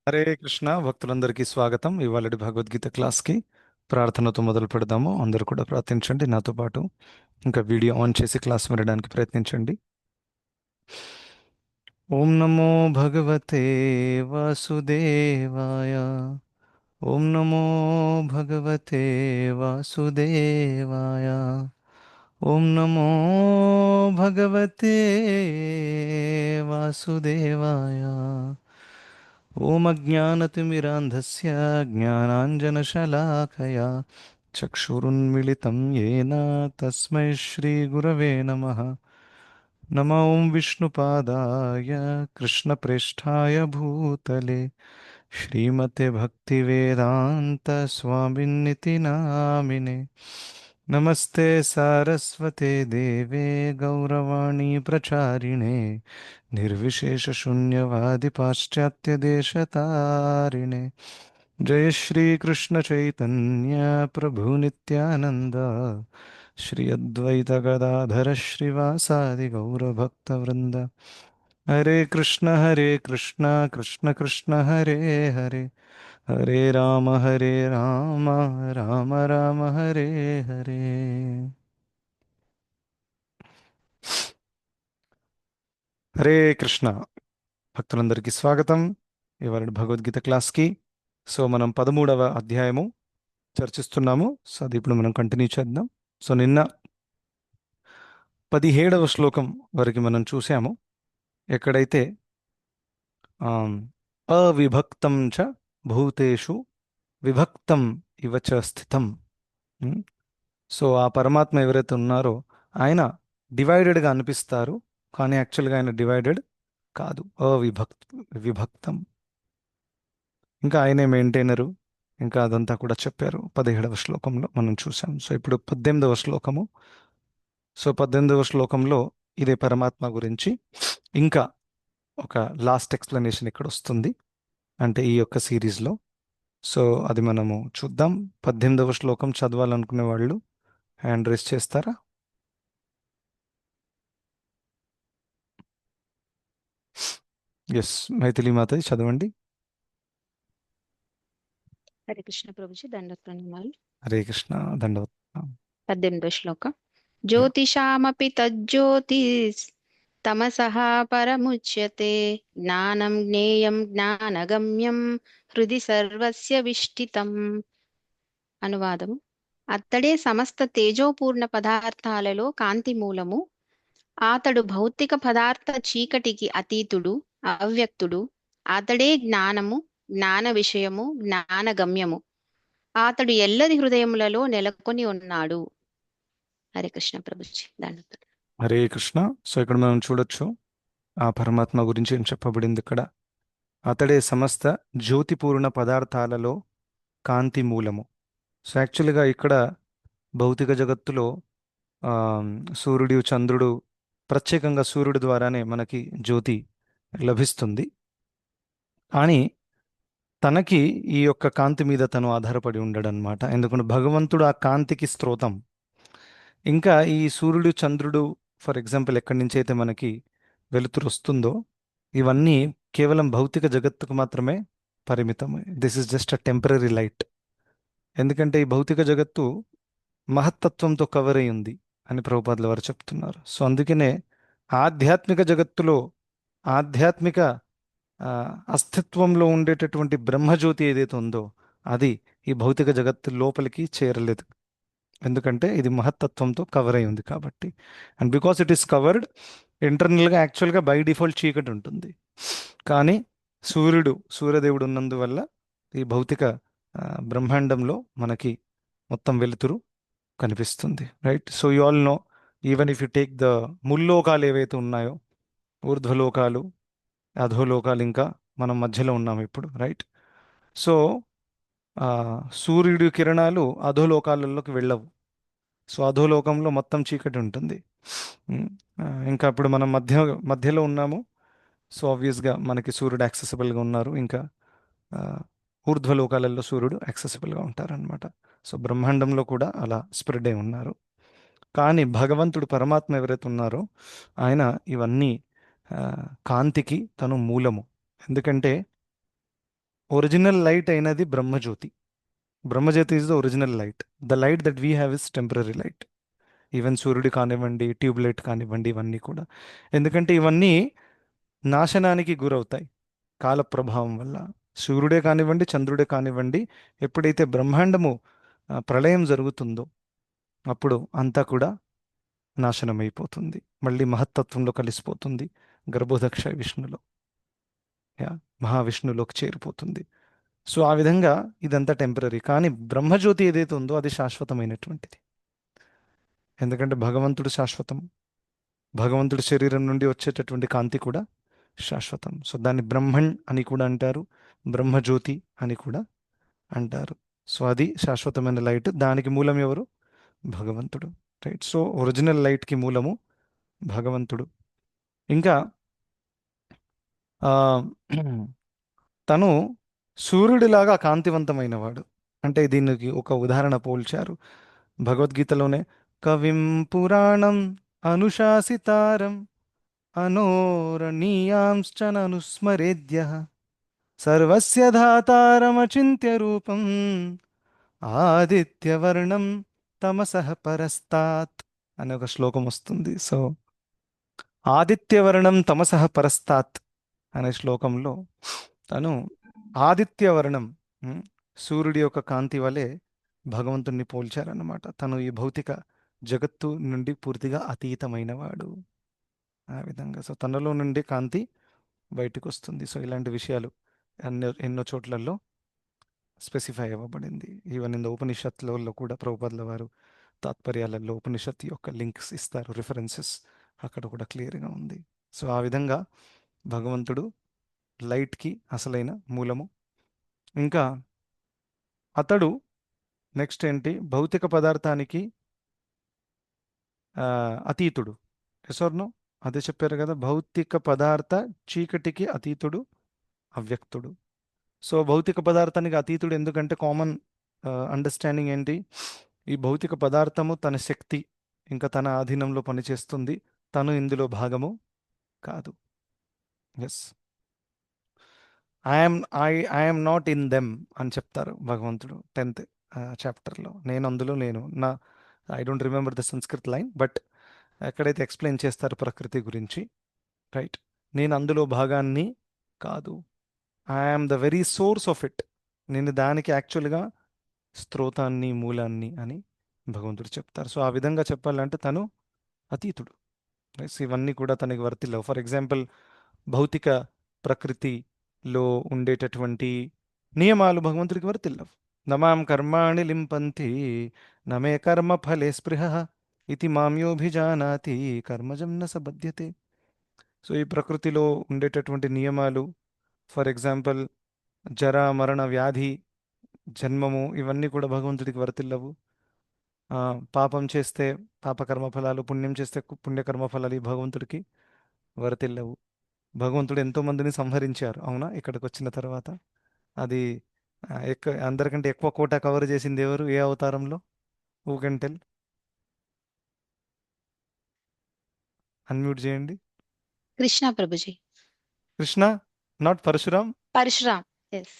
హరే కృష్ణ భక్తులందరికీ స్వాగతం. ఇవాళటి భగవద్గీత క్లాస్కి ప్రార్థనతో మొదలు పెడదాము. అందరూ కూడా ప్రార్థించండి నాతో పాటు. ఇంకా వీడియో ఆన్ చేసి క్లాస్ వినడానికి ప్రయత్నించండి. ఓం నమో భగవతే వాసుదేవాయ. ఓం నమో భగవతే వాసుదేవాయ. ఓం నమో భగవతే వాసుదేవాయ. ఓం అజ్ఞానతిమిరాంధస్య జ్ఞానాంజనశలాకయా చక్షురున్మిళితం येन తస్మై శ్రీగురవే నమః. నమో ఓం విష్ణుపాదాయ కృష్ణప్రేష్ఠాయ భూతలే శ్రీమతే భక్తివేదాంత స్వామిన్నితి నామినే. నమస్తే సారస్వతే దేవే గౌరవాణి ప్రచారిణే నిర్విశేషశూన్యవాది పాశ్చాత్యదేశతారిణే. జయ శ్రీకృష్ణ చైతన్య ప్రభు నిత్యానంద శ్రీ అద్వైత గదాధర శ్రీవాసాది గౌరభక్తవృంద. హరే కృష్ణ కృష్ణ కృష్ణ హరే హరే హరే రామ రామ రామ హరే హరే. హరే కృష్ణ భక్తులందరికీ స్వాగతం ఇవాళ భగవద్గీత క్లాస్కి. సో మనం 13వ అధ్యాయము చర్చిస్తున్నాము. సో అది ఇప్పుడు మనం కంటిన్యూ చేద్దాం. సో నిన్న 17వ శ్లోకం వరకు మనం చూసాము. ఎక్కడైతే ఆమ్, అవిభక్తం చ భూతేషు విభక్తం ఇవ చ స్థితం. ఉమ్, సో ఆ పరమాత్మ ఎవరైతే ఉన్నారో ఆయన డివైడెడ్గా అనిపిస్తారు, కానీ యాక్చువల్గా ఆయన డివైడెడ్ కాదు. విభక్తం. ఇంకా ఆయనే మెయింటైనరు. ఇంకా అదంతా కూడా చెప్పారు 17వ శ్లోకంలో మనం చూసాం. సో ఇప్పుడు 18వ శ్లోకము. సో 18వ శ్లోకంలో ఇదే పరమాత్మ గురించి ఇంకా ఒక లాస్ట్ ఎక్స్ప్లెనేషన్ ఇక్కడ వస్తుంది, అంటే ఈ యొక్క సిరీస్లో. సో అది మనము చూద్దాం. 18వ శ్లోకం చదవాలనుకునే వాళ్ళు హ్యాండ్ రేస్ చేస్తారా? ఎస్, మైథిలి మాతది చదవండి. హరే కృష్ణ ప్రభుజీ, దండోత్ ప్రణామాలు. హరే కృష్ణ దండవత్. 18వ శ్లోకం. జ్యోతిషామపి తజ్జ్యోతిస్ తమసః పరముచ్యతే జ్ఞానం జ్ఞేయం జ్ఞానగమ్యం హృది సర్వస్య విష్ఠితం. అనువాదము: అత్తడే సమస్త తేజోపూర్ణ పదార్థాలలో కాంతి మూలము. ఆతడు భౌతిక పదార్థ చీకటికి అతీతుడు, అవ్యక్తుడు. అతడే జ్ఞానము, జ్ఞాన విషయము, జ్ఞాన గమ్యము. అతడు ఎల్లరి హృదయములలో నెలకొని ఉన్నాడు. హరే కృష్ణ ప్రభుజీ, దండోత్. హరే కృష్ణ. సో ఇక్కడ మనం చూడొచ్చు ఆ పరమాత్మ గురించి ఏం చెప్పబడింది ఇక్కడ. అతడే సమస్త జ్యోతిపూర్ణ పదార్థాలలో కాంతి మూలము. సో యాక్చువల్గా ఇక్కడ భౌతిక జగత్తులో ఆ, సూర్యుడు చంద్రుడు, ప్రత్యేకంగా సూర్యుడి ద్వారానే మనకి జ్యోతి లభిస్తుంది. కానీ తనకి ఈ యొక్క కాంతి మీద తను ఆధారపడి ఉండడనమాట. ఎందుకంటే భగవంతుడు ఆ కాంతికి స్రోతం. ఇంకా ఈ సూర్యుడు చంద్రుడు ఫర్ ఎగ్జాంపుల్ ఎక్కడి నుంచి అయితే మనకి వెలుతురు వస్తుందో, ఇవన్నీ కేవలం భౌతిక జగత్తుకు మాత్రమే పరిమితం. This is just a temporary light. ఎందుకంటే ఈ భౌతిక జగత్తు మహత్తత్వంతో కవర్ అయి ఉంది అని ప్రభుపాదుల వారు చెప్తున్నారు. సో అందుకనే ఆధ్యాత్మిక జగత్తులో ఆధ్యాత్మిక ఆ, అస్తిత్వంలో ఉండేటటువంటి బ్రహ్మజ్యోతి ఏదైతే ఉందో అది ఈ భౌతిక జగత్తు లోపలికి చేరలేదు. ఎందుకంటే ఇది మహత్తత్వంతో కవర్ అయి ఉంది కాబట్టి. And because it is covered, ఇంటర్నల్గా యాక్చువల్గా బై డిఫాల్ట్ చీకటి ఉంటుంది. కానీ సూర్యదేవుడు ఉన్నందువల్ల ఈ భౌతిక బ్రహ్మాండంలో మనకి మొత్తం వెలుతురు కనిపిస్తుంది. Right. So you all know, even if you take the ముల్లోకాలు ఏవైతే ఉన్నాయో, ఊర్ధ్వలోకాలు, అధోలోకాలు, ఇంకా మనం మధ్యలో ఉన్నాం ఇప్పుడు. రైట్. సో సూర్యుడి కిరణాలు అధోలోకాలలోకి వెళ్ళవు. సో అధోలోకంలో మొత్తం చీకటి ఉంటుంది. ఉమ్, ఇంకా ఇప్పుడు మనం మధ్యలో ఉన్నాము. సో ఆబ్వియస్గా మనకి సూర్యుడు యాక్సెసిబుల్గా ఉన్నారు. ఇంకా ఆ, ఊర్ధ్వలోకాలలో సూర్యుడు యాక్సెసిబుల్గా ఉంటారనమాట. సో బ్రహ్మాండంలో కూడా అలా స్ప్రెడ్ అయి ఉన్నారు. కానీ భగవంతుడు పరమాత్మ ఎవరైతే ఉన్నారో ఆయన ఇవన్నీ ఆ, కాంతికి తను మూలము. ఎందుకంటే ఒరిజినల్ లైట్ అయినది Brahmajyoti. Brahmajyoti is the original light. The light that we have is temporary light. Even సూర్యుడు కానివ్వండి, ట్యూబ్లైట్ కానివ్వండి, ఇవన్నీ కూడా. ఎందుకంటే ఇవన్నీ నాశనానికి గురవుతాయి కాల ప్రభావం వల్ల. సూర్యుడే కానివ్వండి, చంద్రుడే కానివ్వండి, ఎప్పుడైతే బ్రహ్మాండము ప్రళయం జరుగుతుందో అప్పుడు అంతా కూడా నాశనమైపోతుంది, మళ్ళీ మహత్తత్వంలో కలిసిపోతుంది, గర్భోదక్ష విష్ణులో, యా, మహావిష్ణులోకి చేరిపోతుంది. సో ఆ విధంగా ఇదంతా టెంపరీ. కానీ బ్రహ్మజ్యోతి ఏదైతే ఉందో అది శాశ్వతమైనటువంటిది. ఎందుకంటే భగవంతుడు శాశ్వతం, భగవంతుడి శరీరం నుండి వచ్చేటటువంటి కాంతి కూడా శాశ్వతం. సో దాన్ని బ్రహ్మణ్ అని కూడా అంటారు, బ్రహ్మజ్యోతి అని కూడా అంటారు. సో అది శాశ్వతమైన లైట్. దానికి మూలం ఎవరు? భగవంతుడు. రైట్. సో ఒరిజినల్ లైట్కి మూలము భగవంతుడు. ఇంకా ఆ, తను సూర్యుడిలాగా కాంతివంతమైనవాడు. అంటే దీనికి ఒక ఉదాహరణ పోల్చారు భగవద్గీతలోనే. కవిం పురాణం అనుశాసితారం అనోరణీయాంశ్చననుస్మరేద్య సర్వస్య ధాతారమచింత్య రూపం ఆదిత్యవర్ణం తమసః పరస్తాత్ అనే ఒక శ్లోకం వస్తుంది. సో ఆదిత్యవర్ణం తమసః పరస్తాత్ అనే శ్లోకంలో తను ఆదిత్యవర్ణం, ఉమ్, సూర్యుడి యొక్క కాంతి వలె భగవంతుణ్ణి పోల్చారన్నమాట. తను ఈ భౌతిక జగత్తు నుండి పూర్తిగా అతీతమైనవాడు. ఆ విధంగా సో తనలో నుండి కాంతి బయటకు వస్తుంది. సో ఇలాంటి విషయాలు ఎన్నో ఎన్నో చోట్లలో స్పెసిఫై అవ్వబడింది. ఈవెన్ ఇన్ ద ఉపనిషత్తులలో కూడా ప్రభుపాదుల వారు తాత్పర్యాలలో ఉపనిషత్తు యొక్క లింక్స్ ఇస్తారు, రిఫరెన్సెస్ అక్కడ కూడా క్లియర్గా ఉంది. సో ఆ విధంగా భగవంతుడు లైట్కి అసలైన మూలము. ఇంకా అతడు నెక్స్ట్ ఏంటి? భౌతిక పదార్థానికి అతీతుడు. ఎసోర్నో అదే చెప్పారు కదా, భౌతిక పదార్థ చీకటికి అతీతుడు, అవ్యక్తుడు. సో భౌతిక పదార్థానికి అతీతుడు ఎందుకంటే కామన్ అండర్స్టాండింగ్ ఏంటి? ఈ భౌతిక పదార్థము తన శక్తి ఇంకా తన ఆధీనంలో పనిచేస్తుంది, తను ఇందులో భాగము కాదు. Yes, I'm I'm not in them అని చెప్తారు భగవంతుడు 10th చాప్టర్లో. నేను అందులో లేను. I don't remember the Sanskrit line, but ఎక్కడైతే ఎక్స్ప్లెయిన్ చేస్తారు ప్రకృతి గురించి, రైట్, నేను అందులో భాగాన్ని కాదు. I'm the very source of it. నేను దానికి యాక్చువల్గా స్తోతాన్ని, మూలాన్ని అని భగవంతుడు చెప్తారు. సో ఆ విధంగా చెప్పాలంటే తను అతీతుడు. Right? So ఇవన్నీ కూడా తనకి వర్తిల్లవు. ఫర్ ఎగ్జాంపుల్ భౌతిక ప్రకృతిలో ఉండేటటువంటి నియమాలు భగవంతుడికి వర్తిల్లవు. నమాం కర్మాణి లింపంతి నమే కర్మ ఫలే స్పృహ ఇది మామ్యోభిజానాతి కర్మజం న సబధ్యతే. సో ఈ ప్రకృతిలో ఉండేటటువంటి నియమాలు, ఫర్ ఎగ్జాంపుల్ జర, మరణ, వ్యాధి, జన్మము, ఇవన్నీ కూడా భగవంతుడికి వర్తిల్లవు. పాపం చేస్తే పాపకర్మ ఫలాలు, పుణ్యం చేస్తే పుణ్యకర్మ ఫలాలు ఈ భగవంతుడికి వర్తిల్లవు. భగవంతుడు ఎంతో మందిని సంహరించారు, అవునా? ఇక్కడికి వచ్చిన తర్వాత అది అందరికంటే ఎక్కువ కోట కవర్ చేసింది ఎవరు? ఏ అవతారంలో? Who can tell? అన్మ్యూట్ చేయండి. Krishna Prabhuji. Krishna, not Parashuram. Parashuram. Yes.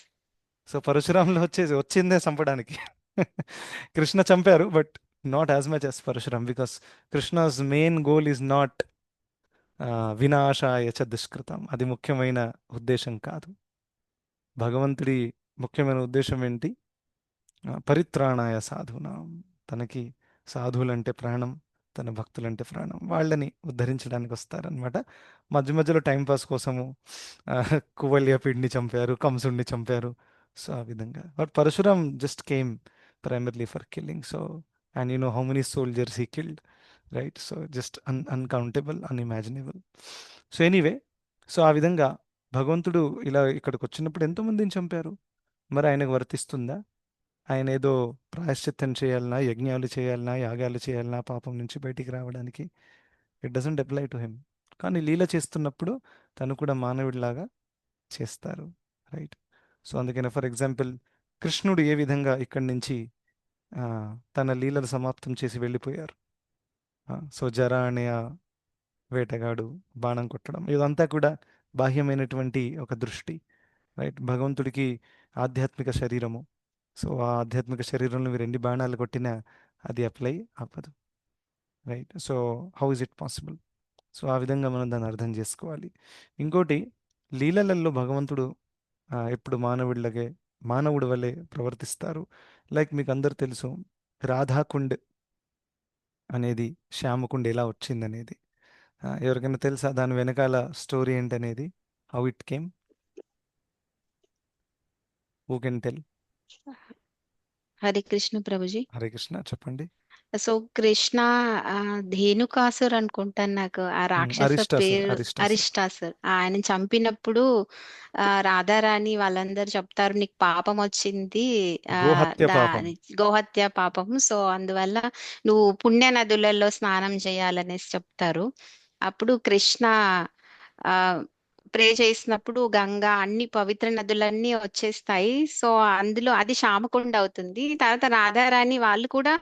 So పరశురాంలో వచ్చిందే చంపడానికి. కృష్ణ చంపారు, but not as much as Parashuram, because Krishna's main goal is not వినాశాయ చ దుష్కృతం. అది ముఖ్యమైన ఉద్దేశం కాదు. భగవంతుడి ముఖ్యమైన ఉద్దేశం ఏంటి? పరిత్రాణాయ సాధూనాం. తనకి సాధువులంటే ప్రాణం, తన భక్తులంటే ప్రాణం. వాళ్ళని ఉద్ధరించడానికి వస్తారనమాట. మధ్య మధ్యలో టైంపాస్ కోసము కువల్యపీడిని చంపారు, కంసుడిని చంపారు. సో ఆ విధంగా. But Parashuram just came primarily for killing. So, and you know how many soldiers he killed, right? So just uncountable, unimaginable. So anyway, so ఆ విధంగా భగవంతుడు ఇలా ఇక్కడికి వచ్చినప్పుడు ఎంతోమందిని చంపారు. మరి ఆయనకు వర్తిస్తుందా? ఆయన ఏదో ప్రాయశ్చిత్తం చేయాలన్నా, యజ్ఞాలు చేయాలన్నా, యాగాలు చేయాలన్నా పాపం నుంచి బయటికి రావడానికి? It doesn't apply to him. కానీ లీల చేస్తున్నప్పుడు తను కూడా మానవుడిలాగా చేస్తారు, రైట్? సో అందుకని ఫర్ ఎగ్జాంపుల్ కృష్ణుడు ఏ విధంగా ఇక్కడి నుంచి తన లీలలు సమాప్తం చేసి వెళ్ళిపోయారు. సో జర అనే ఆ వేటగాడు బాణం కొట్టడం, ఇదంతా కూడా బాహ్యమైనటువంటి ఒక దృష్టి, రైట్? భగవంతుడికి ఆధ్యాత్మిక శరీరము. సో ఆ ఆధ్యాత్మిక శరీరంలో మీరు ఎన్ని బాణాలు కొట్టినా అది అప్లై అవ్వదు. Right. So how is it possible? So ఆ విధంగా మనం దాన్ని అర్థం చేసుకోవాలి. ఇంకోటి, లీలలలో భగవంతుడు ఎప్పుడు మానవుడి వలె ప్రవర్తిస్తారు. లైక్ మీకు అందరు తెలుసు, రాధాకుండ్ అనేది శ్యామకుండ్ ఎలా వచ్చిందనేది. ఎవరికైనా తెలుసా దాని వెనకాల స్టోరీ ఏంటనేది? How it came? Who can tell? Hare Krishna Prabhuji. Hare Krishna, చెప్పండి. సో కృష్ణ ధేనుకాసుర్ అనుకుంటాను, నాకు ఆ రాక్షస అరిష్టాసుర్, పేరు అరిష్టాసుర్. అరిష్టాసుర్. ఆయన చంపినప్పుడు రాధారాణి వాళ్ళందరూ చెప్తారు నీకు పాపం వచ్చింది, ఆ గోహత్య పాపం. దాని గోహత్య పాపం, సో అందువల్ల నువ్వు పుణ్య నదులలో స్నానం చేయాలనేసి చెప్తారు. అప్పుడు కృష్ణ ఆ ప్రే చేసినప్పుడు గంగా అన్ని పవిత్ర నదులన్నీ వచ్చేస్తాయి. సో అందులో అది శామకుండ అవుతుంది. తర్వాత రాధారాణి వాళ్ళు కూడా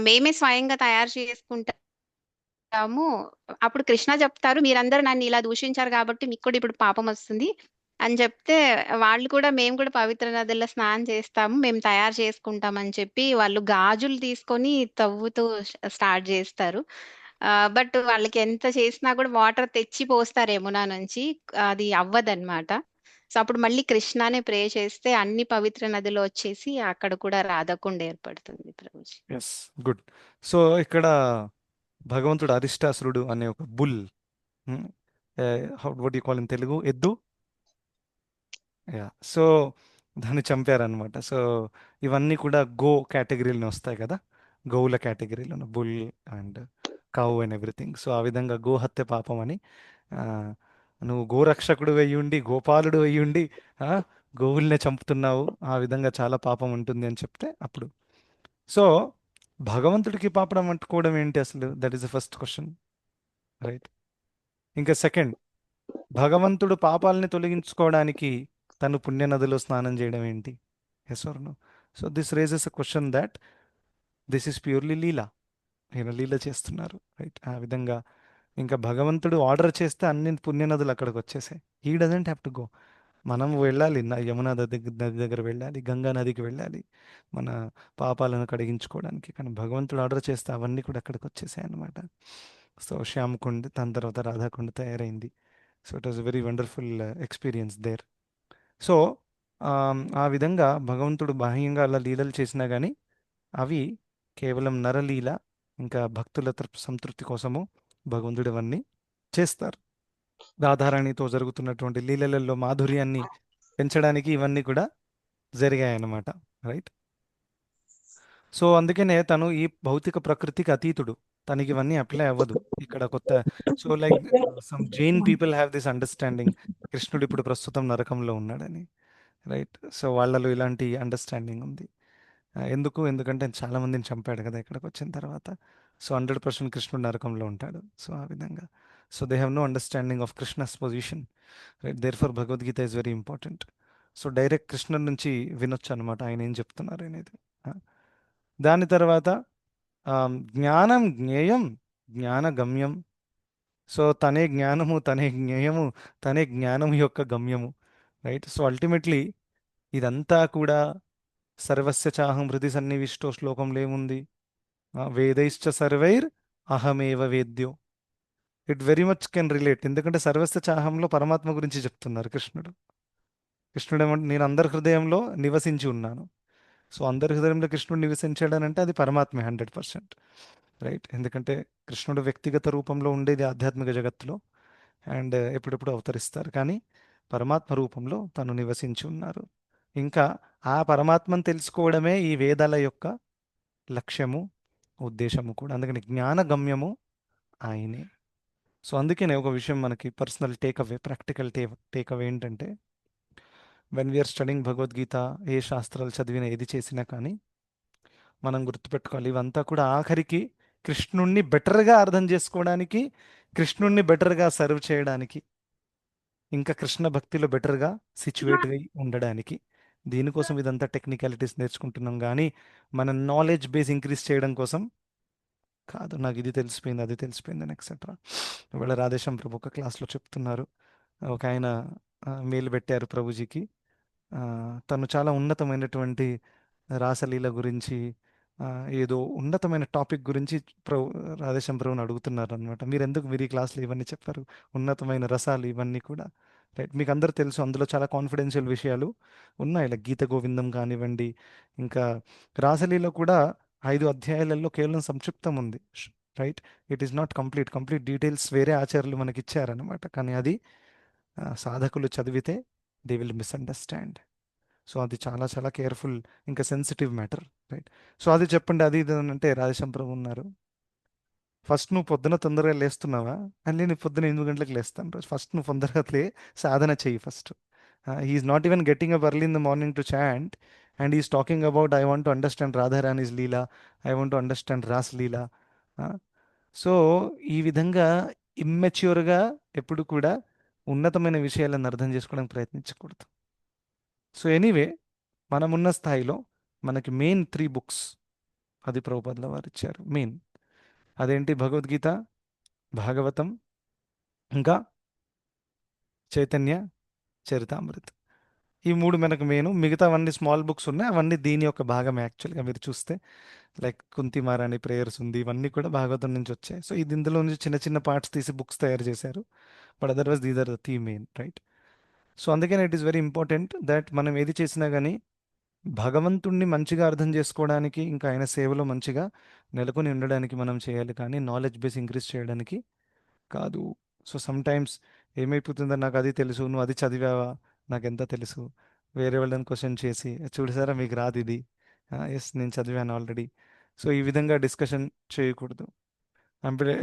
మేమే స్వయంగా తయారు చేసుకుంటాము. అప్పుడు కృష్ణ చెప్తారు మీరందరూ నన్ను ఇలా దూషించారు కాబట్టి మీకు కూడా ఇప్పుడు పాపం వస్తుంది అని చెప్తే, వాళ్ళు కూడా మేము కూడా పవిత్ర నదుల్లో స్నానం చేస్తాము, మేము తయారు చేసుకుంటాం అని చెప్పి వాళ్ళు గాజులు తీసుకొని తవ్వుతూ స్టార్ట్ చేస్తారు. బట్ వాళ్ళకి ఎంత చేసినా కూడా వాటర్ తెచ్చి పోస్తారు యమునా నుంచి, అది అవ్వదన్నమాట. సో అప్పుడు మళ్ళీ కృష్ణానే ప్రే చేస్తే అన్ని పవిత్ర నదులు వచ్చేసి అక్కడ కూడా రాధకుండ ఏర్పడుతుంది ప్రభుజీ. Yes, good. సో ఇక్కడ భగవంతుడు అరిష్టాసురుడు అనే ఒక bull, how what you call in Telugu, ఎద్దు. యా. సో దాన్ని చంపారనమాట. సో ఇవన్నీ కూడా గో కేటగిరీలో వస్తాయి కదా, గోవుల కేటగిరీలో bull and cow and everything. So ఆ విధంగా గోహత్య పాపం అని, ఆ, నువ్వు గోరక్షకుడు అయ్యుండి గోపాలుడు అయ్యుండి ఆ, గోవుల్నే చంపుతున్నావు, ఆ విధంగా చాలా పాపం ఉంటుంది అని చెప్తే అప్పుడు. సో భగవంతుడికి పాపడం అంటుకోవడం ఏంటి అసలు? That is the first question, right? ఇంకా సెకండ్, భగవంతుడు పాపాలని తొలగించుకోవడానికి తను పుణ్యనదిలో స్నానం చేయడం ఏంటి? Yes or no? So this raises a question that this is purely lila. ఈయన లీల చేస్తున్నారు, రైట్? ఆ విధంగా ఇంకా భగవంతుడు ఆర్డర్ చేస్తే అన్ని పుణ్యనదులు అక్కడికి వచ్చేసాయి. He doesn't have to go. మనం వెళ్ళాలి, యమునా నది దగ్గర వెళ్ళాలి, గంగా నదికి వెళ్ళాలి మన పాపాలను కడిగించుకోవడానికి. కానీ భగవంతుడు ఆర్డర్ చేస్తే అవన్నీ కూడా అక్కడికి వచ్చేసాయి అన్నమాట. సో శ్యామ్ కుండ్, దాని తర్వాత రాధాకుండ్ తయారైంది. So it was very wonderful experience there. So ఆ విధంగా భగవంతుడు బాహ్యంగా అలా లీలలు చేసినా కానీ అవి కేవలం నరలీల, ఇంకా భక్తుల సంతృప్తి కోసము భగవంతుడు అవన్నీ చేస్తారు. రాధారాణితో జరుగుతున్నటువంటి లీలలలో మాధుర్యాన్ని పెంచడానికి ఇవన్నీ కూడా జరిగాయన్నమాట, రైట్? సో అందుకనే తను ఈ భౌతిక ప్రకృతికి అతీతుడు, తనకి ఇవన్నీ అప్లై అవ్వదు ఇక్కడ కొత్త. So like some Jain people have this understanding, కృష్ణుడు ఇప్పుడు ప్రస్తుతం నరకంలో ఉన్నాడని, రైట్? సో వాళ్ళలో ఇలాంటి అండర్స్టాండింగ్ ఉంది. ఎందుకంటే చాలా మందిని చంపాడు కదా ఇక్కడికి వచ్చిన తర్వాత. సో 100% కృష్ణుడు నరకంలో ఉంటాడు. సో ఆ విధంగా, so they have no understanding of Krishna's position, right? Therefore Bhagavad Gita is very important. So direct కృష్ణుడి నుంచి వినొచ్చు అనమాట ఆయన ఏం చెప్తున్నారు అనేది. ఆ, దాని తర్వాత జ్ఞానం జ్ఞేయం జ్ఞాన గమ్యం. సో తనే జ్ఞానము, తనే జ్ఞేయము, తనే జ్ఞానం యొక్క గమ్యము, రైట్? సో అల్టిమేట్లీ ఇదంతా కూడా సర్వస్య చాహం హృది సన్నివిష్టో శ్లోకంలో ఏముంది? వేదైశ్చ సర్వైర్ అహమేవ వేద్యో. It very much can relate, ఎందుకంటే సర్వస్య చాహంలో పరమాత్మ గురించి చెప్తున్నారు కృష్ణుడు. కృష్ణుడు ఏమంటే నేను అందరి హృదయంలో నివసించి ఉన్నాను. సో అందరి హృదయంలో కృష్ణుడు నివసించాడనంటే అది పరమాత్మే 100%, రైట్? ఎందుకంటే కృష్ణుడు వ్యక్తిగత రూపంలో ఉండేది ఆధ్యాత్మిక జగత్తులో, అండ్ ఎప్పుడెప్పుడు అవతరిస్తారు, కానీ పరమాత్మ రూపంలో తను నివసించి ఉన్నారు. ఇంకా ఆ పరమాత్మను తెలుసుకోవడమే ఈ వేదాల యొక్క లక్ష్యము, ఉద్దేశము కూడా. అందుకని జ్ఞాన గమ్యము ఆయనే. సో అందుకనే ఒక విషయం మనకి పర్సనల్ టేక్అవే, ప్రాక్టికల్ టేక్అవే ఏంటంటే, వెన్ వీఆర్ స్టడింగ్ భగవద్గీత, ఏ శాస్త్రాలు చదివినా ఏది చేసినా కానీ మనం గుర్తుపెట్టుకోవాలి, ఇవంతా కూడా ఆఖరికి కృష్ణుణ్ణి బెటర్గా అర్థం చేసుకోవడానికి, కృష్ణుణ్ణి బెటర్గా సర్వ్ చేయడానికి, ఇంకా కృష్ణ భక్తిలో బెటర్గా సిచ్యువేట్ అయి ఉండడానికి. దీనికోసం ఇదంతా టెక్నికాలిటీస్ నేర్చుకుంటున్నాం కానీ మన నాలెడ్జ్ బేస్ ఇంక్రీజ్ చేయడం కోసం కాదు. నాకు ఇది తెలిసిపోయింది, అది తెలిసిపోయింది అని ఎక్సెట్రా. ఇవాళ రాధేశ్యామ్ ప్రభు ఒక క్లాస్లో చెప్తున్నారు, ఒక ఆయన మెయిల్ పెట్టారు ప్రభుజీకి, ఆ, తను చాలా ఉన్నతమైనటువంటి రాసలీల గురించి, ఆ, ఏదో ఉన్నతమైన టాపిక్ గురించి ప్రభు రాధేశ్యామ్ ప్రభుని అడుగుతున్నారు అనమాట. మీరు ఈ క్లాస్లో ఇవన్నీ చెప్పారు, ఉన్నతమైన రసాలు ఇవన్నీ కూడా. రైట్, మీకు అందరు తెలుసు అందులో చాలా కాన్ఫిడెన్షియల్ విషయాలు ఉన్నాయి, లైక్ గీత గోవిందం కానివ్వండి. ఇంకా రాసలీల కూడా 5 అధ్యాయాలలో కేవలం సంక్షిప్తం ఉంది. Right, it is not complete details వేరే ఆచార్యులు మనకి ఇచ్చారనమాట. కానీ అది సాధకులు చదివితే దే విల్ మిస్అండర్స్టాండ్. సో అది చాలా చాలా కేర్ఫుల్, ఇంకా సెన్సిటివ్ మ్యాటర్. రైట్, సో అది చెప్పండి, అది ఇది అని అంటే రాధేశ్యామ్ ప్రభు ఉన్నారు. ఫస్ట్ నువ్వు పొద్దున తొందరగా లేస్తున్నావా? అని, నేను పొద్దున 8 గంటలకు లేస్తాను రోజు. ఫస్ట్ నువ్వు తొందరగా సాధన చెయ్యి first. He is not even getting up early in the morning to chant, and is talking about I want to understand Radharani's lila, I want to understand Raas lila. సో ఈ విధంగా ఇమ్మెచ్యూర్గా ఎప్పుడు కూడా ఉన్నతమైన విషయాలను అర్థం చేసుకోవడానికి ప్రయత్నించకూడదు. సో ఎనీవే, మనమున్న స్థాయిలో మనకి మెయిన్ 3 బుక్స్ అది ప్రభుపాదుల వారు ఇచ్చారు మెయిన్. అదేంటి? భగవద్గీత, భాగవతం, ఇంకా చైతన్య చరితామృత్. ఈ 3 మనకు మెయిన్. మిగతావన్నీ స్మాల్ బుక్స్ ఉన్నాయి, అవన్నీ దీని యొక్క భాగం యాక్చువల్గా మీరు చూస్తే. లైక్ కుంతి మహారాణి ప్రేయర్స్ ఉంది, ఇవన్నీ కూడా భాగవతం నుంచి వచ్చాయి. సో ఇది ఇందులో నుంచి చిన్న చిన్న పార్ట్స్ తీసి బుక్స్ తయారు చేశారు. But otherwise these are the theme main, right? So అందుకని it is very important that మనం ఏది చేసినా కానీ భగవంతుణ్ణి మంచిగా అర్థం చేసుకోవడానికి, ఇంకా ఆయన సేవలో మంచిగా నెలకొని ఉండడానికి మనం చేయాలి, కానీ నాలెడ్జ్ బేస్ ఇంక్రీజ్ చేయడానికి కాదు. సో సమ్ టైమ్స్ ఏమైపోతుందో, నాకు అది తెలుసు, నువ్వు అది చదివావా, నాకెంత తెలుసు, వేరే వాళ్ళని క్వశ్చన్ చేసి చూసారా మీకు రాదు ఇది, ఎస్ నేను చదివాను ఆల్రెడీ. సో ఈ విధంగా డిస్కషన్ చేయకూడదు.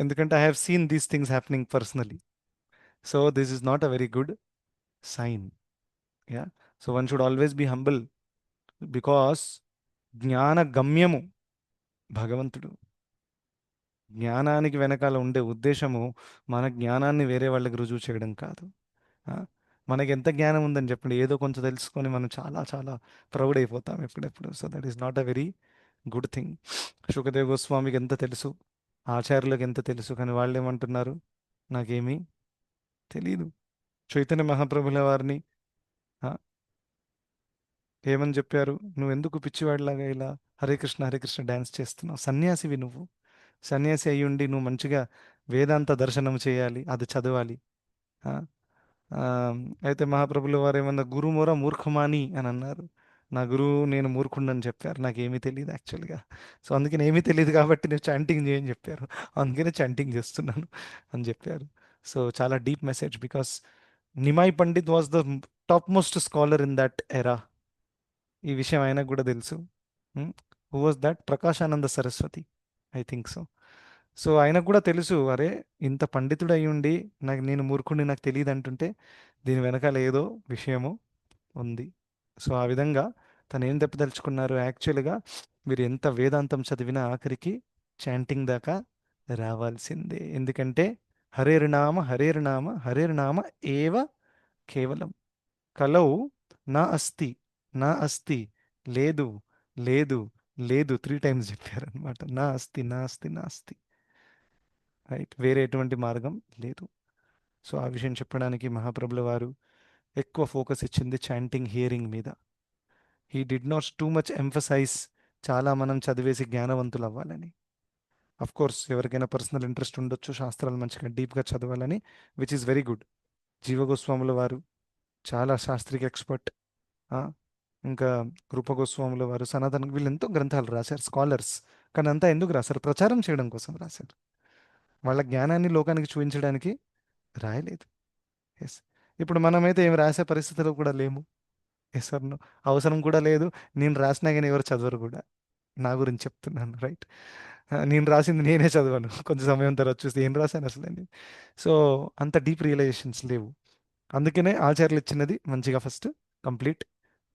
ఎందుకంటే I have seen these things happening personally. So this is not a very good sign. Yeah, so one should always be humble, because జ్ఞాన గమ్యము భగవంతుడు. జ్ఞానానికి వెనకాల ఉండే ఉద్దేశము మన జ్ఞానాన్ని వేరే వాళ్ళకి రుజువు చేయడం కాదు. ఆ, మనకి ఎంత జ్ఞానం ఉందని చెప్పండి, ఏదో కొంచెం తెలుసుకొని మనం చాలా చాలా ప్రౌడ్ అయిపోతాం ఎప్పుడెప్పుడు. So that is not a very good thing. Shukdev గోస్వామికి ఎంత తెలుసు, ఆచార్యులకు ఎంత తెలుసు, కానీ వాళ్ళు ఏమంటున్నారు? నాకేమీ తెలీదు. చైతన్య మహాప్రభుల వారిని ఆ, ఏమని చెప్పారు? నువ్వు ఎందుకు పిచ్చివాడిలాగా ఇలా హరే కృష్ణ డ్యాన్స్ చేస్తున్నావు? సన్యాసివి నువ్వు. సన్యాసి అయి ఉండి నువ్వు మంచిగా వేదాంత దర్శనం చేయాలి, అది చదవాలి. ఆ, ఆ, అయితే మహాప్రభుల వారు ఏమన్నా గురుమోర మూర్ఖమాని అని అన్నారు. నా గురువు నేను మూర్ఖుండని చెప్పారు, నాకేమీ తెలియదు యాక్చువల్గా. సో అందుకని ఏమీ తెలియదు కాబట్టి నేను చాంటింగ్ చేయని చెప్పారు, అందుకనే చాంటింగ్ చేస్తున్నాను అని చెప్పారు. సో చాలా deep message, because Nimai Pandit was the top most scholar in that era. ఈ విషయం ఆయనకు కూడా తెలుసు. Who was that? Prakashananda Saraswati, I think so. So ఆయనకు కూడా తెలుసు, అరే ఇంత పండితుడు అయి ఉండి నేను మూర్ఖుడిని, నాకు తెలియదు అంటుంటే దీని వెనకాల ఏదో విషయము ఉంది. సో ఆ విధంగా తను ఏం దెప్పదలుచుకున్నారు యాక్చువల్గా? మీరు ఎంత వేదాంతం చదివినా ఆఖరికి చాంటింగ్ దాకా రావాల్సిందే. ఎందుకంటే హరేర్నామ హరేర్నామ హరేర్నామ ఏవ కేవలం కలౌ నా అస్తి, నా అస్తి, లేదు లేదు లేదు 3 టైమ్స్ చెప్పారనమాట. నా అస్తి నా అస్తి నా అస్తి. రైట్, వేరే ఎటువంటి మార్గం లేదు. సో ఆ విషయం చెప్పడానికి మహాప్రభుల వారు ఎక్కువ ఫోకస్ ఇచ్చింది చాంటింగ్, హియరింగ్ మీద. He did not too much emphasise చాలా మనం చదివేసి జ్ఞానవంతులు అవ్వాలని. అఫ్ కోర్స్ ఎవరికైనా పర్సనల్ ఇంట్రెస్ట్ ఉండొచ్చు శాస్త్రాలు మంచిగా డీప్గా చదవాలని, విచ్ ఈస్ వెరీ గుడ్. జీవగోస్వాముల వారు చాలా శాస్త్రిక ఎక్స్పర్ట్. ఇంకా రూపగోస్వాముల వారు, సనాతన, వీళ్ళు ఎంతో గ్రంథాలు రాశారు, స్కాలర్స్. కానీ అంతా ఎందుకు రాశారు? ప్రచారం చేయడం కోసం రాశారు, వాళ్ళ జ్ఞానాన్ని లోకానికి చూపించడానికి రాయలేదు. ఎస్, ఇప్పుడు మనమైతే ఏం రాసే పరిస్థితిలో కూడా లేము. ఎస్ సార్, అవసరం కూడా లేదు. నేను రాసినా కానీ ఎవరు చదవరు కూడా. నా గురించి చెప్తున్నాను, రైట్? నేను రాసింది నేనే చదవను, కొంచెం సమయం తర్వాత చూస్తే ఏం రాశాను అసలు అని. సో అంత డీప్ రియలైజేషన్స్ లేవు. అందుకనే ఆచార్యులు ఇచ్చినది మంచిగా ఫస్ట్ కంప్లీట్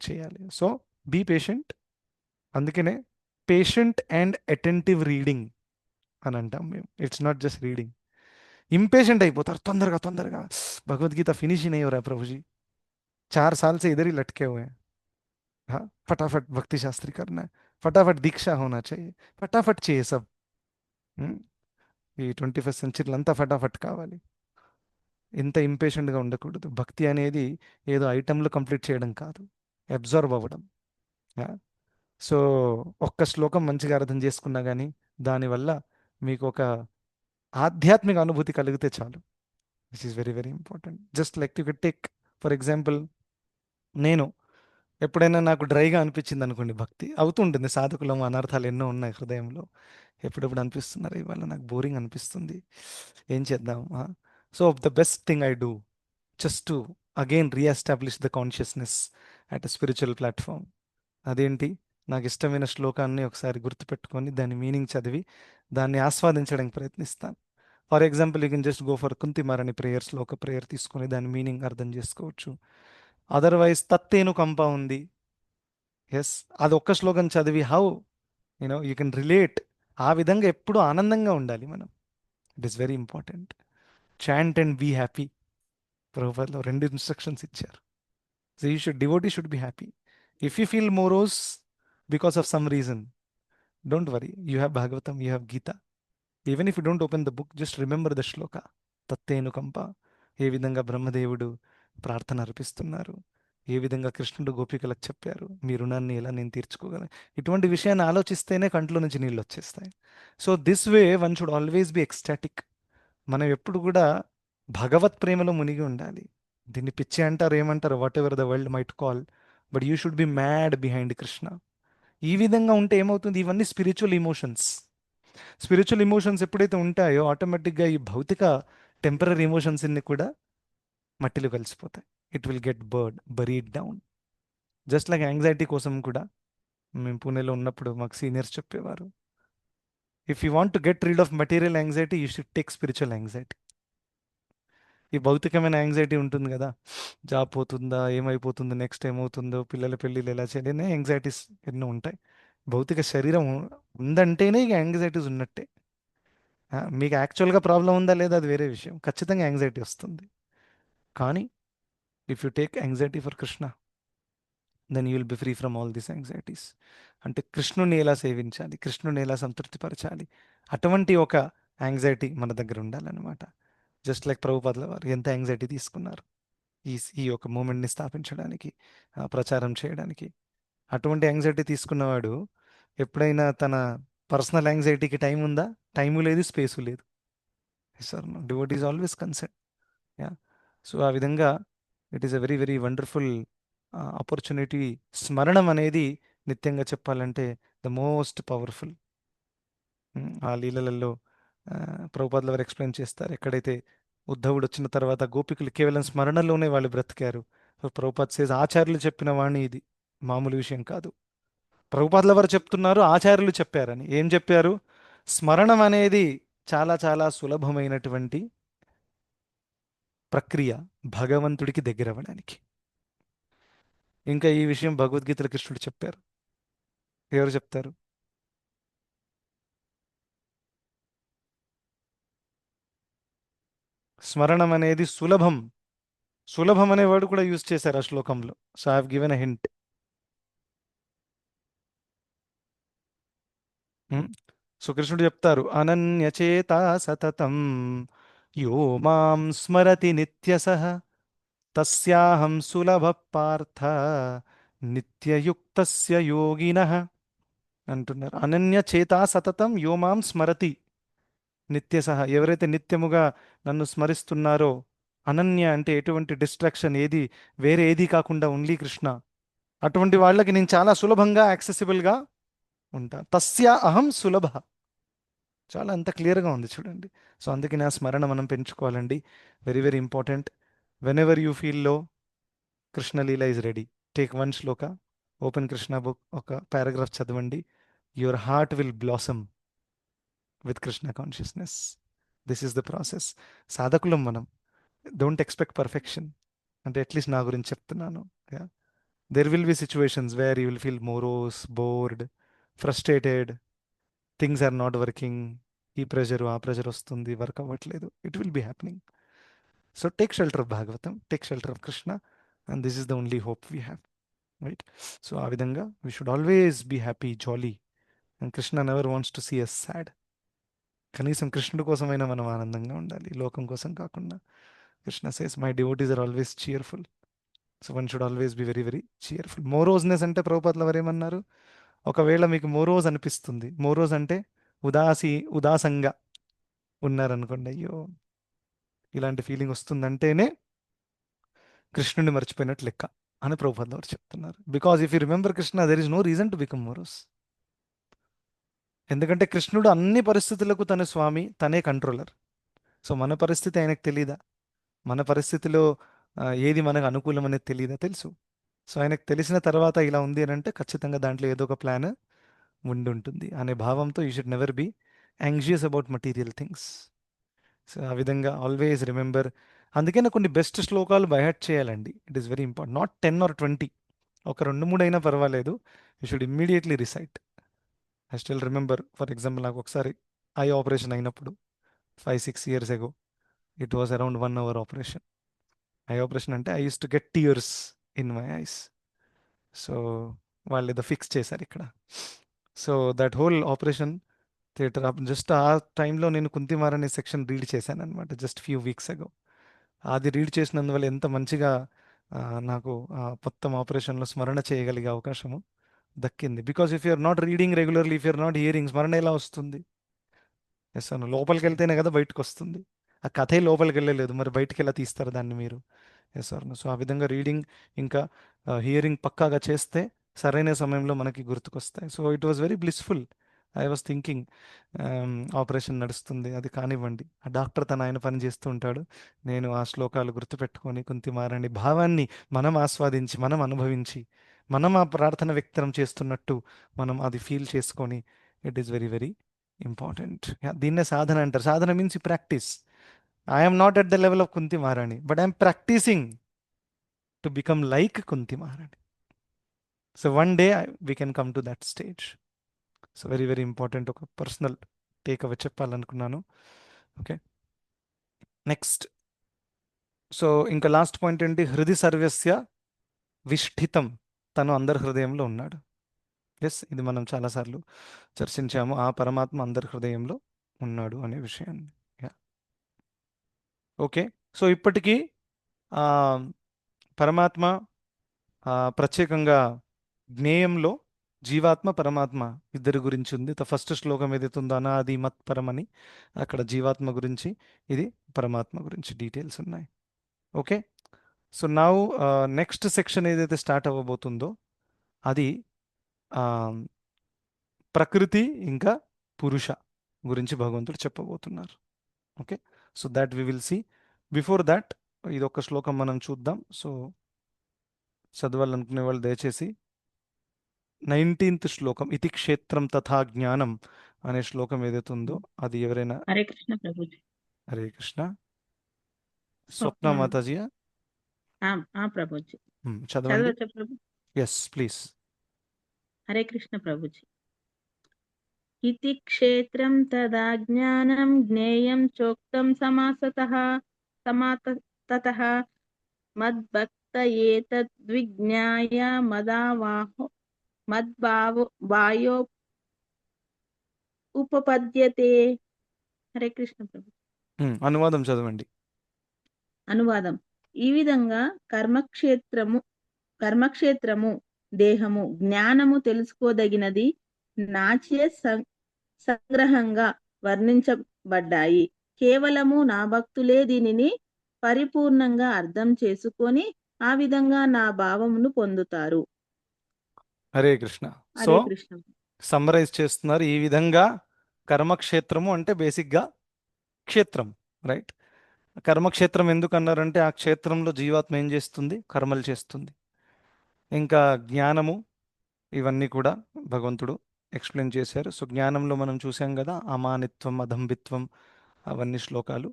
చేయాలి. So be patient. అందుకనే పేషెంట్ అండ్ అటెంటివ్ రీడింగ్ అని అంటాం మేము. It's not just reading. Impatient అయిపోతారు తొందరగా తొందరగా, भगवदगीता फिनिश ही नहीं हो रहा है प्रभु जी, 4 साल से इधर ही लटके हुए हैं. हाँ, फटाफट भक्ति शास्त्री करना है, फटाफट दीक्षा होना चाहिए, फटाफट चाहिए सब. ఉమ్, ఈ 21st సెంచరీలో అంతా ఫటాఫట్ కావాలి. ఇంత ఇంపేషెంట్గా ఉండకూడదు. భక్తి అనేది ఏదో ఐటెంలో కంప్లీట్ చేయడం కాదు. అబ్జర్వ్ అవ్వడం. సో ఒక్క శ్లోకం మంచిగా అర్థం చేసుకున్నా కానీ దానివల్ల మీకు ఒక ఆధ్యాత్మిక అనుభూతి కలిగితే చాలు. Which is very very important. Just like you can take for example, నేను ఎప్పుడైనా నాకు డ్రైగా అనిపించింది అనుకోండి, భక్తి అవుతూ ఉంటుంది, సాధకులం అనర్థాలు ఎన్నో ఉన్నాయి హృదయంలో. ఎప్పుడెప్పుడు అనిపిస్తున్నారు ఇవాళ నాకు బోరింగ్ అనిపిస్తుంది, ఏం చేద్దాం. So the best thing I do just to again re-establish the consciousness at a spiritual platform. అదేంటి, నాకు ఇష్టమైన శ్లోకాన్ని ఒకసారి గుర్తుపెట్టుకొని దాని మీనింగ్ చదివి దాన్ని ఆస్వాదించడానికి ప్రయత్నిస్తాను. For example, you can just go for కుంతిమారని ప్రేయర్స్లో ఒక ప్రేయర్ తీసుకొని దాని మీనింగ్ అర్థం చేసుకోవచ్చు. అదర్వైజ్ తత్తేను కంప ఉంది, ఎస్, అది ఒక్క శ్లోకం చదివి హౌ యూ కెన్ రిలేట్. ఆ విధంగా ఎప్పుడూ ఆనందంగా ఉండాలి మనం. It is very important. Chant and be happy. ప్రభుపాదులు రెండు ఇన్స్ట్రక్షన్స్ ఇచ్చారు. So you should, devotee should be happy. If you feel morose because of some reason, don't worry, you have Bhagavatam, you have Gita. Even if you don't open the book, just remember the shloka. తత్తేనుకంప, ఏ విధంగా బ్రహ్మదేవుడు ప్రార్థన అర్పిస్తున్నారు, ఏ విధంగా కృష్ణుడు గోపికలకు చెప్పారు, మీ రుణాన్ని ఎలా నేను తీర్చుకోగలను, ఇటువంటి విషయాన్ని ఆలోచిస్తేనే కంట్లో నుంచి నీళ్ళు వచ్చేస్తాయి. So this way one should always B ecstatic. మనం ఎప్పుడు కూడా భగవత్ ప్రేమలో మునిగి ఉండాలి. దీన్ని పిచ్చి అంటారు, ఏమంటారు, what ever the world might call, but you should be mad behind Krishna. ఈ విధంగా ఉంటే ఏమవుతుంది, ఇవన్నీ స్పిరిచువల్ ఇమోషన్స్. స్పిరిచువల్ ఇమోషన్స్ ఎప్పుడైతే ఉంటాయో ఆటోమేటిక్గా ఈ భౌతిక టెంపరీ ఎమోషన్స్ అన్ని కూడా మట్టిలో కలిసిపోతాయి. It will get buried down. Just like anxiety కోసం కూడా మేము పూణేలో ఉన్నప్పుడు మాకు సీనియర్స్ చెప్పేవారు, if you want to get rid of material anxiety you should take spiritual anxiety. ఈ భౌతికమైన యాంగ్జైటీ ఉంటుంది కదా, జాబ్ పోతుందా, ఏమైపోతుందో, నెక్స్ట్ ఏమవుతుందో, పిల్లల పెళ్ళిళ్ళు ఎలా చేయాలి, యాంగ్జైటీస్ ఎన్నో ఉంటాయి. భౌతిక శరీరం ఉందంటేనే ఇక యాంగ్జైటీస్ ఉన్నట్టే. మీకు యాక్చువల్గా ప్రాబ్లం ఉందా లేదా అది వేరే విషయం, ఖచ్చితంగా యాంగ్జైటీ వస్తుంది. కానీ if you take anxiety for Krishna, then you will be free from all these anxieties. అంటే కృష్ణుని ఎలా సేవించాలి, కృష్ణుని ఎలా సంతృప్తిపరచాలి, అటువంటి ఒక యాంగ్జైటీ మన దగ్గర ఉండాలన్నమాట. జస్ట్ లైక్ ప్రభుపాదుల వారు ఎంత యాంగ్జైటీ తీసుకున్నారు ఈ ఈ ఒక మూమెంట్ని స్థాపించడానికి, ప్రచారం చేయడానికి. అటువంటి యాంగ్జైటీ తీసుకున్నవాడు ఎప్పుడైనా తన పర్సనల్ యాంగ్జైటీకి టైం ఉందా? టైము లేదు, స్పేసు లేదు. Sir devout is always concern. Yeah. So ఆ విధంగా it is a very very wonderful opportunity. స్మరణం అనేది నిత్యంగా చెప్పాలంటే ద మోస్ట్ పవర్ఫుల్. ఆ లీలలలో ప్రభుపాదుల వారు ఎక్స్ప్లెయిన్ చేస్తారు, ఎక్కడైతే ఉద్ధవుడు వచ్చిన తర్వాత గోపికలు కేవలం స్మరణలోనే వాళ్ళు బ్రతికారు. ప్రభుపాద్ సేజ్ ఆచార్యులు చెప్పిన వాణి ఇది మామూలు విషయం కాదు. ప్రభుపాదుల వారు చెప్తున్నారు, ఆచార్యులు చెప్పారని. ఏం చెప్పారు? స్మరణం అనేది చాలా చాలా సులభమైనటువంటి ప్రక్రియ భగవంతుడికి దగ్గర అవ్వడానికి. ఇంకా ఈ విషయం భగవద్గీతలో కృష్ణుడు చెప్పారు. ఎవరు చెప్తారు? స్మరణం అనేది సులభం. సులభం అనే వర్డ్ కూడా యూజ్ చేశారు ఆ శ్లోకంలో. So I have given a hint. So కృష్ణుడు చెప్తారు, అనన్యచేత సతతం యో మాం స్మరతి నిత్యసః తస్యాహం సులభ పార్థ నిత్యయుక్తస్య యోగినః అంటున్నారు. అనన్య చేతా సతతం యో మాం స్మరతి నిత్యసహ, ఎవరైతే నిత్యముగా నన్ను స్మరిస్తున్నారో, అనన్య అంటే ఎటువంటి డిస్ట్రాక్షన్ ఏది, వేరే ఏది కాకుండా ఓన్లీ కృష్ణ, అటువంటి వాళ్ళకి నేను చాలా సులభంగా యాక్సెసిబుల్గా ఉంటా. తస్య అహం సులభ. చాలా అంత క్లియర్గా ఉంది చూడండి. సో అందుకే నా స్మరణ మనం పెంచుకోవాలండి. Very very important. Whenever you feel low, Krishnaleela is ready. Take one shloka, open Krishna book, ఒక పారాగ్రాఫ్ చదవండి. Your heart will blossom with Krishna consciousness. This is the process. సాధకులం మనం, డోంట్ ఎక్స్పెక్ట్ పర్ఫెక్షన్. అంటే అట్లీస్ట్ నా గురించి చెప్తున్నాను. There will be situations where you will feel morose, bored, frustrated, things are not working, ఈ pressure ఆ pressure వస్తుంది, work అవ్వట్లేదు. It will be happening. So take shelter of Bhagavatam, take shelter of Krishna, and this is the only hope we have. Right. So ఆ విధంగా we should always be happy, jolly, and Krishna never wants to see us sad. కనీసం కృష్ణుడి కోసమైనా మనం ఆనందంగా ఉండాలి, లోకం కోసం కాకుండా. Krishna says my devotees are always cheerful. So one should always be very very cheerful. Moroseness అంటే ప్రభుపాదుల వారు ఏమన్నారు? ఒకవేళ మీకు మోరోజ్ అనిపిస్తుంది, మోరోజ్ అంటే ఉదాసంగా ఉన్నారనుకోండి, అయ్యో ఇలాంటి ఫీలింగ్ వస్తుందంటేనే కృష్ణుడిని మర్చిపోయినట్లు లెక్క అని ప్రభుపాదుల వారు చెప్తున్నారు. Because if you remember Krishna, there is no reason to become morose. ఎందుకంటే కృష్ణుడు అన్ని పరిస్థితులకు తన స్వామి, తనే కంట్రోలర్. సో మన పరిస్థితి ఆయనకు తెలీదా? మన పరిస్థితిలో ఏది మనకు అనుకూలం అనేది తెలియదా? తెలుసు. సో ఆయనకు తెలిసిన తర్వాత ఇలా ఉంది అని అంటే ఖచ్చితంగా దాంట్లో ఏదో ఒక ప్లాన్ ఉండి ఉంటుంది అనే భావంతో you should never be anxious about material things. So ఆ విధంగా ఆల్వేస్ రిమెంబర్. అందుకే నాకు కొన్ని బెస్ట్ శ్లోకాలు బైహార్ట్ చేయాలండి. It is very important. Not 10 or 20, ఒక 2-3 అయినా పర్వాలేదు. You should immediately recite. I still remember, for example, నాకు ఒకసారి ఐ ఆపరేషన్ అయినప్పుడు 5-6 years ago, it was around 1 hour operation. Eye operation అంటే I use to get tears in my eyes. So వాళ్ళు ఏదో fix చేశారు ఇక్కడ. So that whole operation theatre just ఆ టైంలో నేను కుంతిమార్ అనే సెక్షన్ రీడ్ చేశాను అనమాట, జస్ట్ ఫ్యూ వీక్స్ అగో. అది రీడ్ చేసినందువల్ల ఎంత మంచిగా ఆ, నాకు మొత్తం ఆపరేషన్లో స్మరణ చేయగలిగే అవకాశము దక్కింది. Because if you're not reading regularly, if you're not hearing, స్మరణ ఎలా వస్తుంది? ఎస్ అన్న లోపలికి వెళ్తేనే కదా బయటకు వస్తుంది. ఆ కథే లోపలికి వెళ్ళలేదు, మరి బయటికి ఎలా తీస్తారు దాన్ని మీరు? ఎస్ అన్న. సో ఆ విధంగా రీడింగ్ ఇంకా హియరింగ్ పక్కాగా చేస్తే సరైన సమయంలో మనకి గుర్తుకొస్తాయి. So it was very blissful. I was thinking, operation నడుస్తుంది, అది కానివ్వండి, ఆ డాక్టర్ తన ఆయన పని చేస్తూ ఉంటాడు, నేను ఆ శ్లోకాలు గుర్తుపెట్టుకొని కుంతిమారని భావాన్ని మనం ఆస్వాదించి, మనం అనుభవించి, మనం ఆ ప్రార్థన వ్యక్తం చేస్తున్నట్టు మనం అది ఫీల్ చేసుకొని, it is very very important. దీన్నే సాధన అంటారు. సాధన means practice. I'm not at the level of Kunti Maharani, but I'm practising to become like Kunti Maharani. So one day we can come to that stage. So very very important, ఒక personal take away చెప్పాలనుకున్నాను. Okay, next. So ఇంకా last point ఏంటి? హృది సర్వస్య విష్ఠితం, తను అందరి హృదయంలో ఉన్నాడు. ఎస్, ఇది మనం చాలాసార్లు చర్చించాము. ఆ పరమాత్మ అందరి హృదయంలో ఉన్నాడు అనే విషయాన్ని. ఓకే, సో ఇప్పటికీ ఆ, పరమాత్మ ప్రత్యేకంగా జ్ఞేయంలో జీవాత్మ పరమాత్మ ఇద్దరి గురించి ఉంది. ఫస్ట్ శ్లోకం ఏదైతే ఉందో అనాది మత్ పరమని, అక్కడ జీవాత్మ గురించి, ఇది పరమాత్మ గురించి డీటెయిల్స్ ఉన్నాయి. Okay, so now next section ఏదైతే స్టార్ట్ అవ్వబోతుందో అది ఆ, ప్రకృతి ఇంకా పురుష గురించి భగవంతుడు చెప్పబోతున్నారు. Okay, so that we will see. Before that ఇది ఒక శ్లోకం మనం చూద్దాం. సో చదవాలనుకునే వాళ్ళు దయచేసి 19th శ్లోకం, ఇతి క్షేత్రం తథా జ్ఞానం అనే శ్లోకం ఏదైతే ఉందో అది ఎవరైనా. హరే కృష్ణ ప్రభుజీ. హరే కృష్ణ. స్వప్న స్వప్నం. మాతాజీ ప్రభుజీ చదవండి. చదవచ్చా ప్రభు? Yes please. హరే కృష్ణ ప్రభుజీ. ఇతి క్షేత్రం తదా జ్ఞానం జ్ఞేయం చోక్తం తతః మద్భక్త ఏతద్విజ్ఞాయ మద్భావో ఉపపద్యతే. హరే కృష్ణ ప్రభు. అనువాదం చదవండి. అనువాదం: ఈ విధంగా కర్మక్షేత్రము దేహము జ్ఞానము తెలుసుకోదగినది నాచే సంగ్రహంగా వర్ణించబడ్డాయి. కేవలము నా భక్తులే దీనిని పరిపూర్ణంగా అర్థం చేసుకొని ఆ విధంగా నా భావమును పొందుతారు. హరే కృష్ణ. సో హరే కృష్ణ. సమ్మరైజ్ చేస్తున్నారు. ఈ విధంగా కర్మక్షేత్రము అంటే బేసిక్గా క్షేత్రం, రైట్? కర్మక్షేత్రం ఎందుకు అన్నారంటే ఆ క్షేత్రంలో జీవాత్మ ఏం చేస్తుంది? కర్మలు చేస్తుంది. ఇంకా జ్ఞానము, ఇవన్నీ కూడా భగవంతుడు ఎక్స్ప్లెయిన్ చేశారు. సో జ్ఞానంలో మనం చూసాం కదా, అమానిత్వం, అదంభిత్వం, అవన్నీ శ్లోకాలు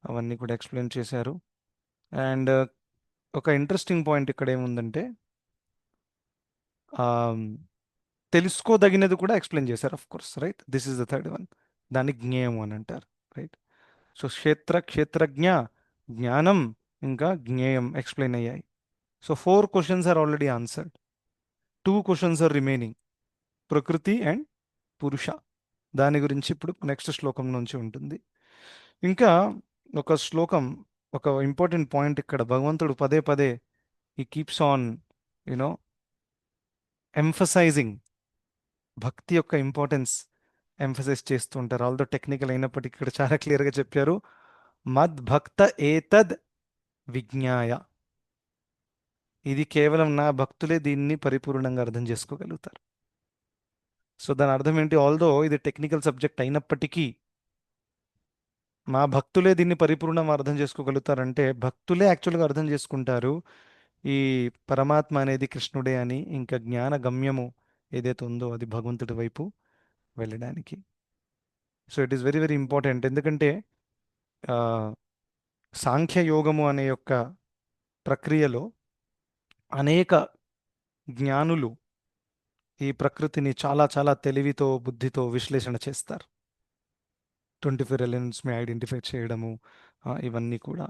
అవన్నీ కూడా ఎక్స్ప్లెయిన్ చేశారు. అండ్ ఒక ఇంట్రెస్టింగ్ పాయింట్ ఇక్కడ ఏముందంటే తెలుసుకోదగినది కూడా ఎక్స్ప్లెయిన్ చేశారు. Of course, right? This is the third one. దాన్ని జ్ఞేయం అని అంటారు, రైట్? సో క్షేత్రజ్ఞ, జ్ఞానం, ఇంకా జ్ఞేయం ఎక్స్ప్లెయిన్ అయ్యాయి. So 4 questions are already answered. 2 questions are remaining, ప్రకృతి అండ్ పురుష. దాని గురించి ఇప్పుడు నెక్స్ట్ శ్లోకం నుంచి ఉంటుంది. ఇంకా ఒక శ్లోకం, ఒక ఇంపార్టెంట్ పాయింట్ ఇక్కడ భగవంతుడు పదే పదే ఈ కీప్స్ ఆన్ యునో ఎంఫసైజింగ్ భక్తి యొక్క ఇంపార్టెన్స్ ఎంఫసైజ్ చేస్తూ ఉంటారు. ఆల్దో టెక్నికల్ అయినప్పటికీ ఇక్కడ చాలా క్లియర్గా చెప్పారు, మద్భక్త ఏతద్ విజ్ఞాయ. ఇది కేవలం నా భక్తులే దీన్ని పరిపూర్ణంగా అర్థం చేసుకోగలుగుతారు. సో దాని అర్థం ఏంటి, ఆల్దో ఇది టెక్నికల్ సబ్జెక్ట్ అయినప్పటికీ మా భక్తులే దీన్ని పరిపూర్ణంగా అర్థం చేసుకోగలుగుతారంటే భక్తులే యాక్చువల్గా అర్థం చేసుకుంటారు ఈ పరమాత్మ అనేది కృష్ణుడే అని, ఇంకా జ్ఞాన గమ్యము ఏదైతే ఉందో అది భగవంతుడి వైపు వెళ్ళడానికి. So it is very very important. ఎందుకంటే ఆ, సాంఖ్య యోగము అనే యొక్క ప్రక్రియలో అనేక జ్ఞానులు ఈ ప్రకృతిని చాలా చాలా తెలివితో బుద్ధితో విశ్లేషణ చేస్తారు. 24 ఎలిమెంట్స్ని ఐడెంటిఫై చేయడము, ఇవన్నీ కూడా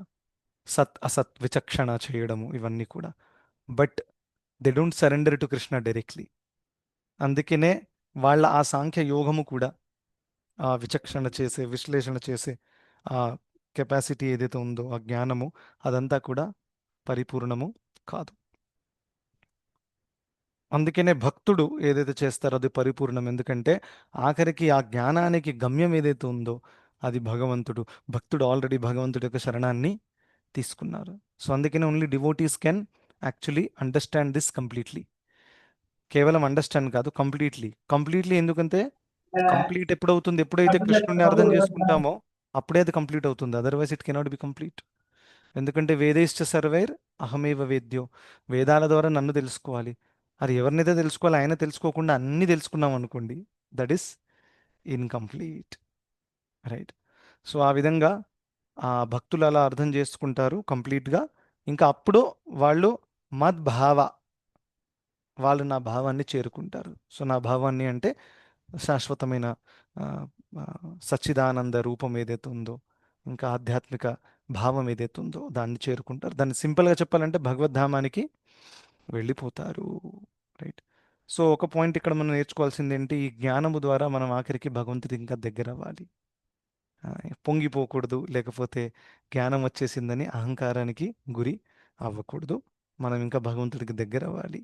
సత్ అసత్ విచక్షణ చేయడము, ఇవన్నీ కూడా. But they don't surrender to Krishna directly. అందుకనే వాళ్ళ ఆ సాంఖ్య యోగము కూడా ఆ విచక్షణ చేసే విశ్లేషణ చేసే ఆ కెపాసిటీ ఏదైతే ఉందో ఆ జ్ఞానము అదంతా కూడా పరిపూర్ణము కాదు. అందుకనే భక్తుడు ఏదైతే చేస్తారో అది పరిపూర్ణం. ఎందుకంటే ఆఖరికి ఆ జ్ఞానానికి గమ్యం ఏదైతే ఉందో అది భగవంతుడు. భక్తుడు ఆల్రెడీ భగవంతుడి యొక్క శరణాన్ని తీసుకున్నారు. సో అందుకనే only devotees can actually understand this completely. కేవలం అండర్స్టాండ్ కాదు, కంప్లీట్లీ. కంప్లీట్లీ ఎందుకంటే కంప్లీట్ ఎప్పుడవుతుంది, ఎప్పుడైతే కృష్ణుడిని అర్థం చేసుకుంటామో అప్పుడే అది కంప్లీట్ అవుతుంది. Otherwise it cannot be complete. ఎందుకంటే వేదేశ్చ సర్వైర్ అహమేవ వేద్యో, వేదాల ద్వారా నన్ను తెలుసుకోవాలి. అది ఎవరినైతే తెలుసుకోవాలి ఆయన తెలుసుకోకుండా అన్నీ తెలుసుకున్నాం అనుకోండి, that is incomplete, right? So ఆ విధంగా ఆ భక్తులు అలా అర్థం చేసుకుంటారు కంప్లీట్గా. ఇంకా అప్పుడు వాళ్ళు మద్భావ, వాళ్ళు నా భావాన్ని చేరుకుంటారు. సో నా భావాన్ని అంటే శాశ్వతమైన ఆ, ఆ, సచ్చిదానంద రూపం ఏదైతే ఉందో, ఇంకా ఆధ్యాత్మిక భావం ఏదైతే ఉందో దాన్ని చేరుకుంటారు. దాన్ని సింపుల్గా చెప్పాలంటే భగవద్ధామానికి వెళ్ళిపోతారు, రైట్? సో ఒక పాయింట్ ఇక్కడ మనం నేర్చుకోవాల్సింది ఏంటి, ఈ జ్ఞానము ద్వారా మనం ఆఖరికి భగవంతుడికి ఇంకా దగ్గర అవ్వాలి. ఆ, పొంగిపోకూడదు, లేకపోతే జ్ఞానం వచ్చేసిందని అహంకారానికి గురి అవ్వకూడదు. మనం ఇంకా భగవంతుడికి దగ్గర అవ్వాలి,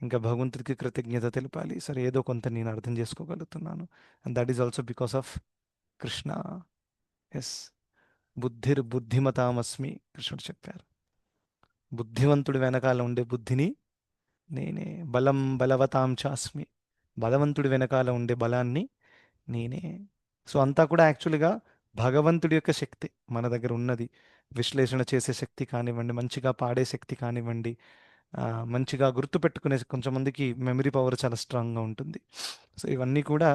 ఇంకా భగవంతుడికి కృతజ్ఞత తెలిపాలి. సరే ఏదో కొంత నేను అర్థం చేసుకోగలుగుతున్నాను, and that is also because of Krishna. Yes, బుద్ధిమతామస్మి కృష్ణుడు చెప్పారు. బుద్ధివంతుడి వెనకాల ఉండే బుద్ధిని నేనే, బలం బలవతాం చాస్మి, బలవంతుడి వెనకాల ఉండే బలాన్ని నేనే. సో అంతా కూడా యాక్చువల్గా భగవంతుడి యొక్క శక్తి మన దగ్గర ఉన్నది. విశ్లేషణ చేసే శక్తి కానివ్వండి, మంచిగా పాడే శక్తి కానివ్వండి, మంచిగా గుర్తుపెట్టుకునే, కొంచెంమందికి మెమరీ పవర్ చాలా స్ట్రాంగ్గా ఉంటుంది. సో ఇవన్నీ కూడా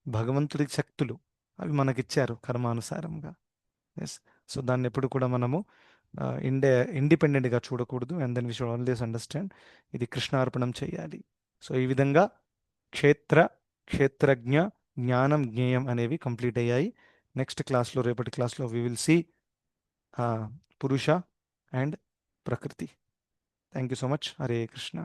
భగవంతుడి శక్తులు, అవి మనకిచ్చారు కర్మానుసారంగా. ఎస్, సో దాన్ని ఎప్పుడు కూడా మనము ఇండిపెండెంట్గా చూడకూడదు. And then we should always understand ఇది కృష్ణార్పణం చేయాలి. సో ఈ విధంగా క్షేత్రజ్ఞ, జ్ఞానం, జ్ఞేయం అనేవి కంప్లీట్ అయ్యాయి. నెక్స్ట్ క్లాస్లో, రేపటి క్లాస్లో వి విల్ సీ పురుష అండ్ ప్రకృతి. Thank you so much. Hare Krishna.